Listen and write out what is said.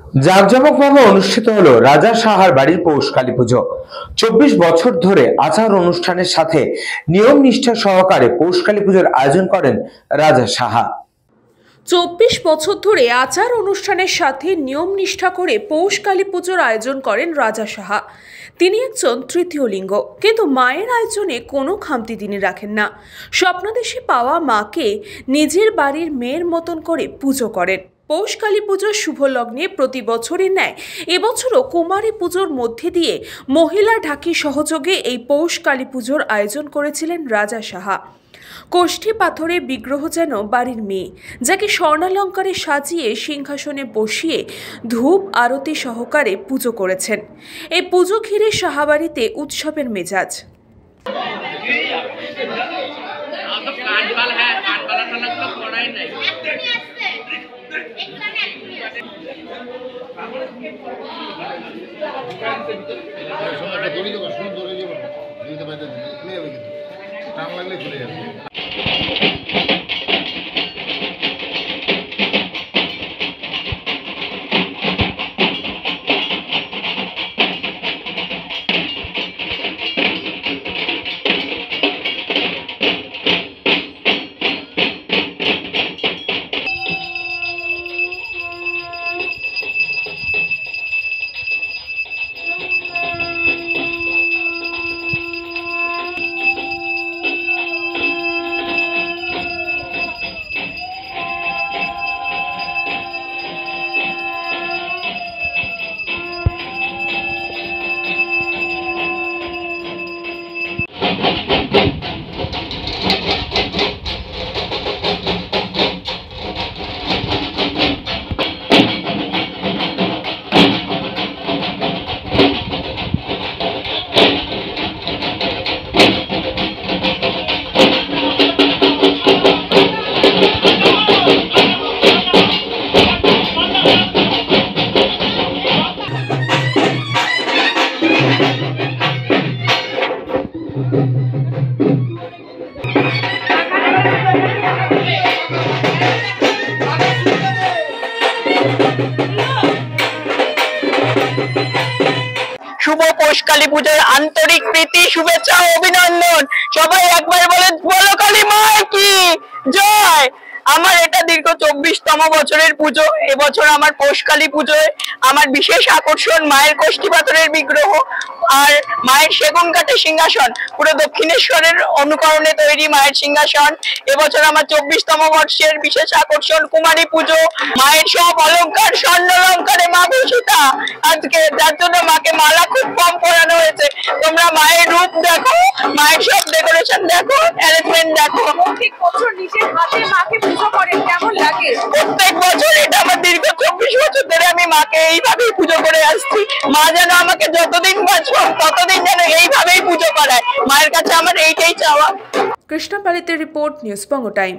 জাঁকজমকভাবে অনুষ্ঠিত হলো রাজা সাহার বাড়ির পৌষ কালী পুজো। 24 বছর ধরে আচার অনুষ্ঠানের সাথে নিয়ম নিষ্ঠা সহকারে পৌষ কালী পুজোর আয়োজন করেন রাজা সাহা। 24 বছর ধরে আচার অনুষ্ঠানের সাথে নিয়ম নিষ্ঠা করে পৌষ কালী পুজোর আয়োজন করেন রাজা সাহা। তিনি একজন তৃতীয় লিঙ্গ, কিন্তু মায়ের আয়োজনে কোনো খামতি তিনি রাখেন না। স্বপ্নদেশে পাওয়া মাকে নিজের বাড়ির মেয়ের মতন করে পুজো করেন। পৌষ কালী পুজোর শুভ লগ্নে প্রতি বছরের ন্যায় এবছরও কুমারী পুজোর মধ্যে দিয়ে মহিলা ঢাকি সহযোগে এই পৌষ কালী পুজোর আয়োজন করেছিলেন রাজা সাহা। কোষ্ঠী পাথরের বিগ্রহ যেন বাড়ির মেয়ে, যাকে স্বর্ণালঙ্কারে সাজিয়ে সিংহাসনে বসিয়ে ধূপ আরতি সহকারে পুজো করেছেন। এই পুজো ঘিরে সাহাবাড়িতে উৎসবের মেজাজ। শুভ পৌষ কালী পুজোর আন্তরিক প্রীতি, শুভেচ্ছা ও অভিনন্দন। সবাই একবার বলো কালী মায়ের কি জয়। আমার এটা দীর্ঘ 24তম বছরের পুজো। এবছর আমার পৌষ কালী পুজোয় আমার বিশেষ আকর্ষণ মায়ের কোষ্ঠী পাথরের বিগ্রহ আর মায়ের সেগুন কাঠের সিংহাসন, পুরো দক্ষিণেশ্বরের অনুকরণে তৈরি মায়ের সিংহাসন। এবছর আমার 24তম বর্ষের বিশেষ আকর্ষণ কুমারী পুজো। মায়ের সব অলঙ্কার স্বর্ণ অলঙ্কারে মা ভূষিতা আজকে, যার জন্য মাকে মালা খুব কম পরানো হয়েছে। তোমরা মায়ের রূপ দেখো, মায়ের সব ডেকোরেশন দেখো, অ্যারেঞ্জমেন্ট দেখো। প্রত্যেক বছর এটা আমার দীর্ঘ 24 বছর ধরে আমি মাকে এইভাবেই পুজো করে আসছি। মা যেন আমাকে যতদিন বাঁচবো ততদিন যেন এইভাবেই পুজো করায়। মায়ের কাছে আমার এইটাই চাওয়া। কৃষ্ণপালিতের রিপোর্ট, নিউজ বঙ্গ টাইম।